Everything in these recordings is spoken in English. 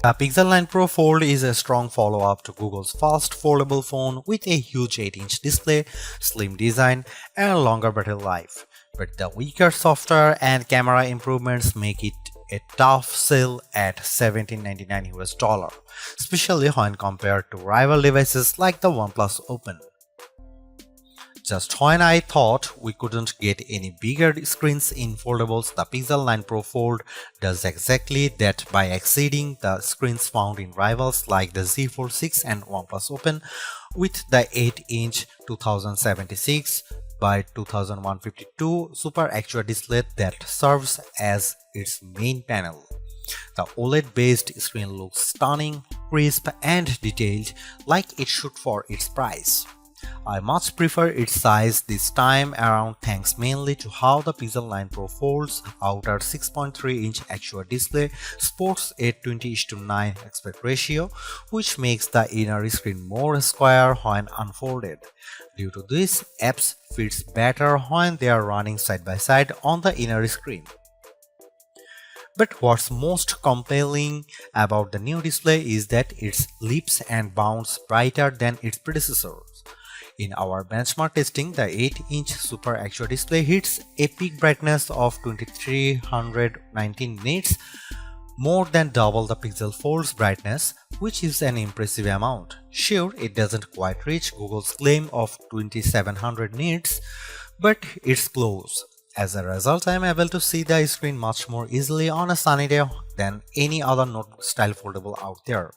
The Pixel 9 Pro Fold is a strong follow-up to Google's first foldable phone with a huge 8-inch display, slim design, and longer battery life. But the weaker software and camera improvements make it a tough sell at $1799 US, especially when compared to rival devices like the OnePlus Open. Just when I thought we couldn't get any bigger screens in foldables, the Pixel 9 Pro Fold does exactly that by exceeding the screens found in rivals like the Z Fold 6 and OnePlus Open with the 8-inch 2076 by 2152 Super Actual display that serves as its main panel. The OLED-based screen looks stunning, crisp, and detailed like it should for its price. I much prefer its size this time around thanks mainly to how the Pixel 9 Pro Fold's outer 6.3-inch actual display sports a 20:9 aspect ratio, which makes the inner screen more square when unfolded. Due to this, apps fits better when they are running side by side on the inner screen. But what's most compelling about the new display is that it leaps and bounds brighter than its predecessors. In our benchmark testing, the 8-inch Super Actual display hits a peak brightness of 2319 nits, more than double the Pixel Fold's brightness, which is an impressive amount. Sure, it doesn't quite reach Google's claim of 2700 nits, but it's close. As a result, I am able to see the screen much more easily on a sunny day than any other notebook-style foldable out there.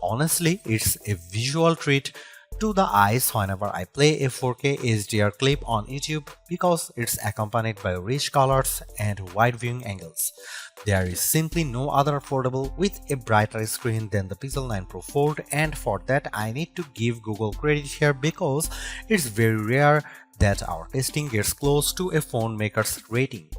Honestly, it's a visual treat to the eyes whenever I play a 4K HDR clip on YouTube because it's accompanied by rich colors and wide viewing angles. There is simply no other foldable with a brighter screen than the Pixel 9 Pro Fold, and for that I need to give Google credit here because it's very rare that our testing gets close to a phone maker's rating.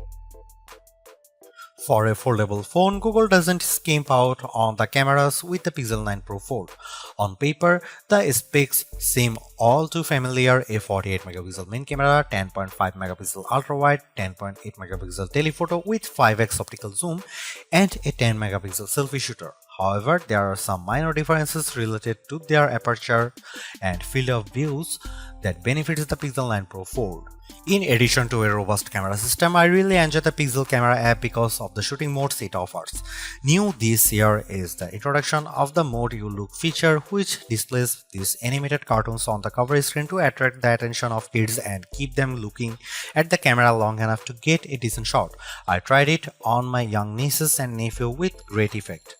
For a foldable phone, Google doesn't skimp out on the cameras with the Pixel 9 Pro Fold. On paper, the specs seem all too familiar: a 48 megapixel main camera, 10.5 megapixel ultra-wide, 10.8 megapixel telephoto with 5x optical zoom, and a 10 megapixel selfie shooter. However, there are some minor differences related to their aperture and field of views that benefits the Pixel 9 Pro Fold. In addition to a robust camera system, I really enjoy the Pixel Camera app because of the shooting modes it offers. New this year is the introduction of the Mode You Look feature, which displays these animated cartoons on the cover screen to attract the attention of kids and keep them looking at the camera long enough to get a decent shot. I tried it on my young nieces and nephew with great effect.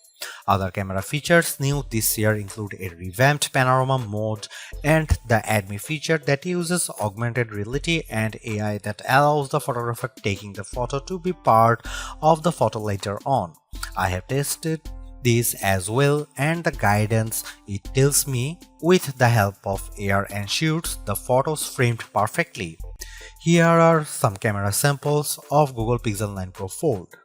Other camera features new this year include a revamped panorama mode and the Add Me feature that uses augmented reality and AI that allows the photographer taking the photo to be part of the photo later on. I have tested this as well, and the guidance it tells me with the help of AR ensures the photos framed perfectly. Here are some camera samples of Google Pixel 9 Pro Fold.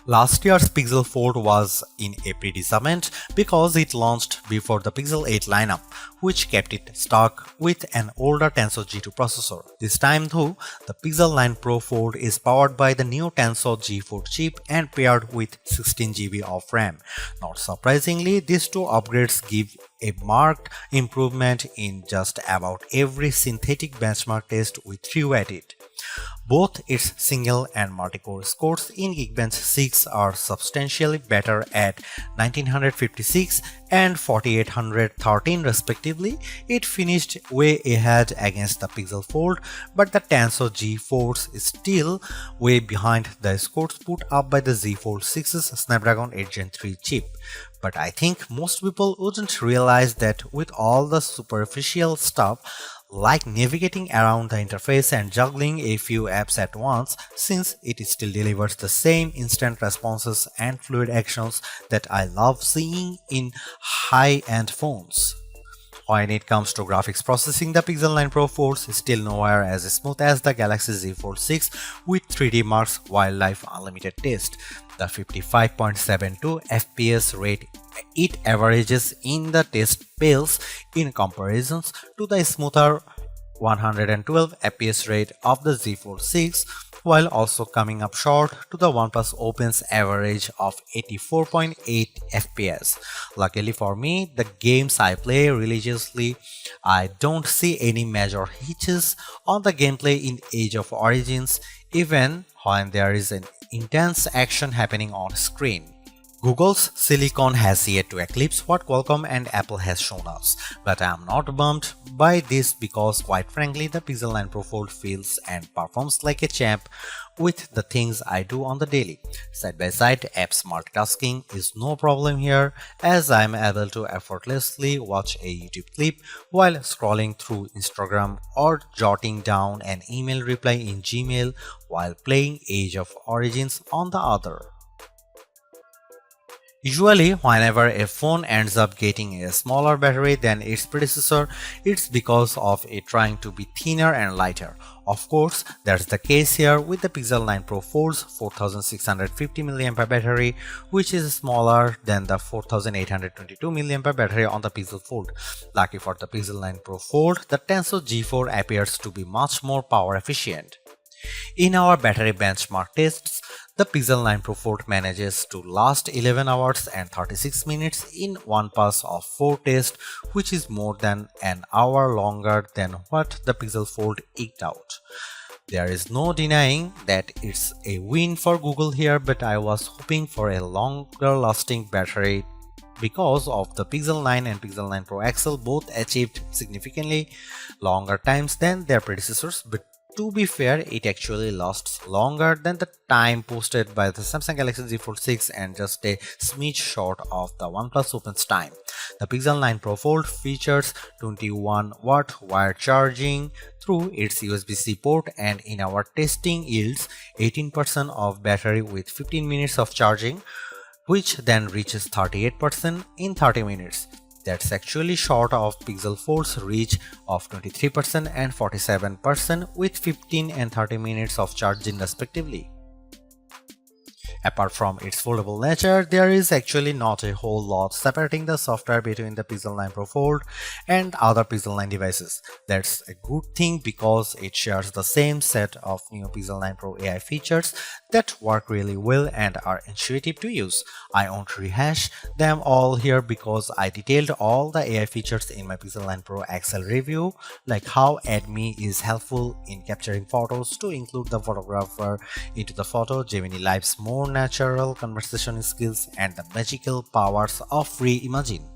Last year's Pixel Fold was in a predicament because it launched before the Pixel 8 lineup, which kept it stuck with an older Tensor G2 processor. This time though, the Pixel 9 Pro Fold is powered by the new Tensor G4 chip and paired with 16GB of RAM. Not surprisingly, these two upgrades give a marked improvement in just about every synthetic benchmark test we threw at it. Both its single and multi-core scores in Geekbench 6 are substantially better at 1956 and 4813 respectively. It finished way ahead against the Pixel Fold, but the Tensor G4 is still way behind the scores put up by the Z Fold 6's Snapdragon 8 Gen 3 chip. But I think most people wouldn't realize that with all the superficial stuff like navigating around the interface and juggling a few apps at once, since it still delivers the same instant responses and fluid actions that I love seeing in high-end phones. When it comes to graphics processing, the Pixel 9 Pro Fold is still nowhere as smooth as the Galaxy Z Fold 6 with 3D Marks Wildlife Unlimited test. The 55.72 FPS rate it averages in the test pales in comparisons to the smoother 112 FPS rate of the Z Fold 6, while also coming up short to the OnePlus Open's average of 84.8 FPS. Luckily for me, the games I play religiously, I don't see any major hitches on the gameplay in Age of Origins, even when there is an intense action happening on screen. Google's silicon has yet to eclipse what Qualcomm and Apple has shown us, but I am not bummed by this because quite frankly the Pixel 9 Pro Fold feels and performs like a champ with the things I do on the daily. Side by side apps multitasking is no problem here, as I am able to effortlessly watch a YouTube clip while scrolling through Instagram or jotting down an email reply in Gmail while playing Age of Origins on the other. Usually, whenever a phone ends up getting a smaller battery than its predecessor, it's because of it trying to be thinner and lighter. Of course, that's the case here with the Pixel 9 Pro Fold's 4650 mAh battery, which is smaller than the 4822 mAh battery on the Pixel Fold. Lucky for the Pixel 9 Pro Fold, the Tensor G4 appears to be much more power efficient. In our battery benchmark tests, the Pixel 9 Pro Fold manages to last 11 hours and 36 minutes in one pass of 4 tests, which is more than an hour longer than what the Pixel Fold eked out. There is no denying that it's a win for Google here, but I was hoping for a longer lasting battery because of the Pixel 9 and Pixel 9 Pro XL both achieved significantly longer times than their predecessors, but to be fair, it actually lasts longer than the time posted by the Samsung Galaxy Z Fold 6 and just a smidge short of the OnePlus Open's time. The Pixel 9 Pro Fold features 21-watt wired charging through its USB-C port, and in our testing yields 18% of battery with 15 minutes of charging, which then reaches 38% in 30 minutes. That's actually short of Pixel Fold's reach of 23% and 47% with 15 and 30 minutes of charging respectively. Apart from its foldable nature, there is actually not a whole lot separating the software between the Pixel 9 Pro Fold and other Pixel 9 devices. That's a good thing because it shares the same set of new Pixel 9 Pro AI features that work really well and are intuitive to use. I won't rehash them all here because I detailed all the AI features in my Pixel 9 Pro XL review, like how AdMe is helpful in capturing photos to include the photographer into the photo, Gemini Live's more natural conversation skills, and the magical powers of Reimagine.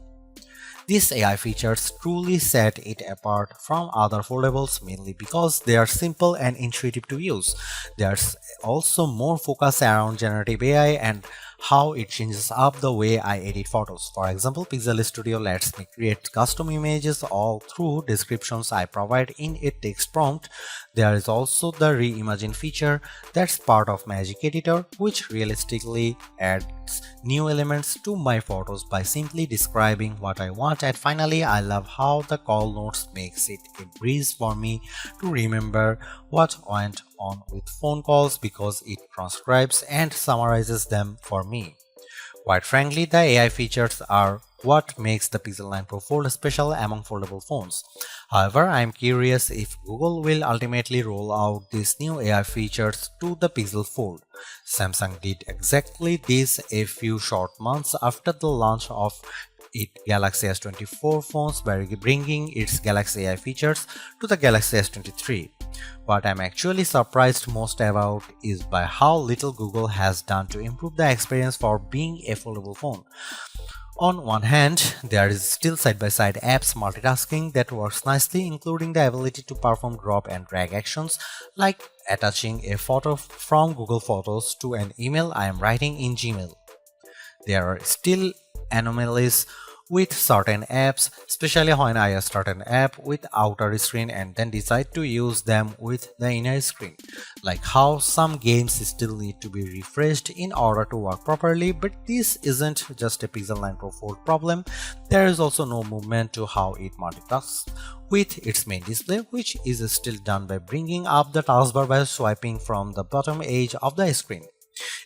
These AI features truly set it apart from other foldables mainly because they are simple and intuitive to use. There's also more focus around generative AI and how it changes up the way I edit photos. For example, Pixel Studio lets me create custom images all through descriptions I provide in a text prompt. There is also the Reimagine feature that's part of Magic Editor, which realistically adds adds new elements to my photos by simply describing what I want. And finally, I love how the call notes makes it a breeze for me to remember what went on with phone calls because it transcribes and summarizes them for me. Quite frankly, the AI features are what makes the Pixel 9 Pro Fold special among foldable phones. However, I am curious if Google will ultimately roll out these new AI features to the Pixel Fold. Samsung did exactly this a few short months after the launch of its Galaxy S24 phones by bringing its Galaxy AI features to the Galaxy S23. What I'm actually surprised most about is by how little Google has done to improve the experience for being a foldable phone. On one hand, there is still side-by-side apps multitasking that works nicely, including the ability to perform drop and drag actions like attaching a photo from Google Photos to an email I am writing in Gmail. There are still anomalies with certain apps, especially when I start an app with outer screen and then decide to use them with the inner screen, like how some games still need to be refreshed in order to work properly. But this isn't just a Pixel 9 Pro Fold problem. There is also no movement to how it multitasks with its main display, which is still done by bringing up the taskbar by swiping from the bottom edge of the screen.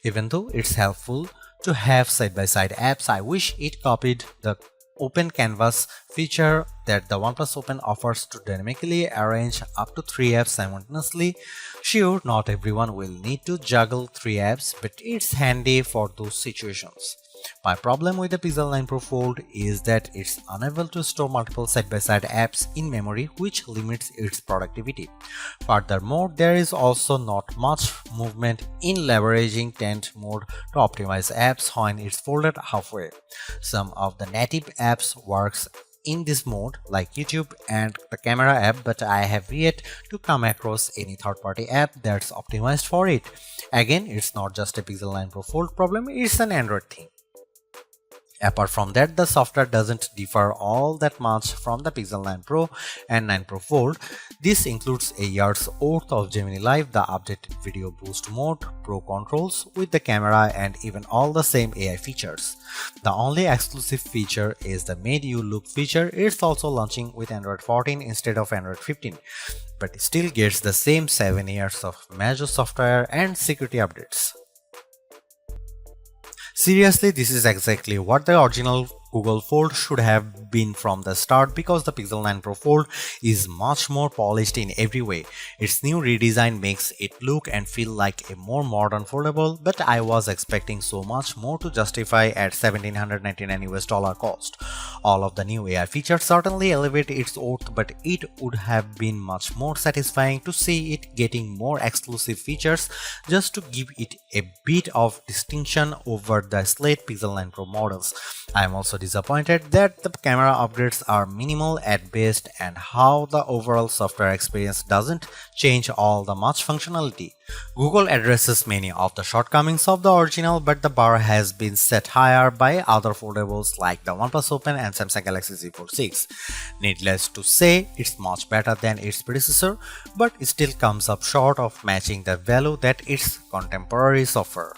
Even though it's helpful to have side-by-side apps, I wish it copied the Open Canvas feature that the OnePlus Open offers to dynamically arrange up to 3 apps simultaneously. Sure, not everyone will need to juggle 3 apps, but it's handy for those situations. My problem with the Pixel 9 Pro Fold is that it's unable to store multiple side-by-side apps in memory, which limits its productivity. Furthermore, there is also not much movement in leveraging tent mode to optimize apps when it's folded halfway. Some of the native apps works in this mode like YouTube and the camera app, but I have yet to come across any third-party app that's optimized for it. Again, it's not just a Pixel 9 Pro Fold problem, it's an Android thing. Apart from that, the software doesn't differ all that much from the Pixel 9 Pro and 9 Pro Fold. This includes a year's worth of Gemini Live, the updated video boost mode, pro controls with the camera, and even all the same AI features. The only exclusive feature is the Made You Look feature. It's also launching with Android 14 instead of Android 15, but it still gets the same 7 years of major software and security updates. Seriously, this is exactly what the original Google Fold should have been from the start, because the Pixel 9 Pro Fold is much more polished in every way. Its new redesign makes it look and feel like a more modern foldable, but I was expecting so much more to justify at $1,799 cost. All of the new AI features certainly elevate its worth, but it would have been much more satisfying to see it getting more exclusive features just to give it a bit of distinction over the slate Pixel 9 Pro models. I am also disappointed that the camera upgrades are minimal at best and how the overall software experience doesn't change all the much functionality. Google addresses many of the shortcomings of the original, but the bar has been set higher by other foldables like the OnePlus Open and Samsung Galaxy Z Fold 6. Needless to say, it's much better than its predecessor, but it still comes up short of matching the value that its contemporaries offer.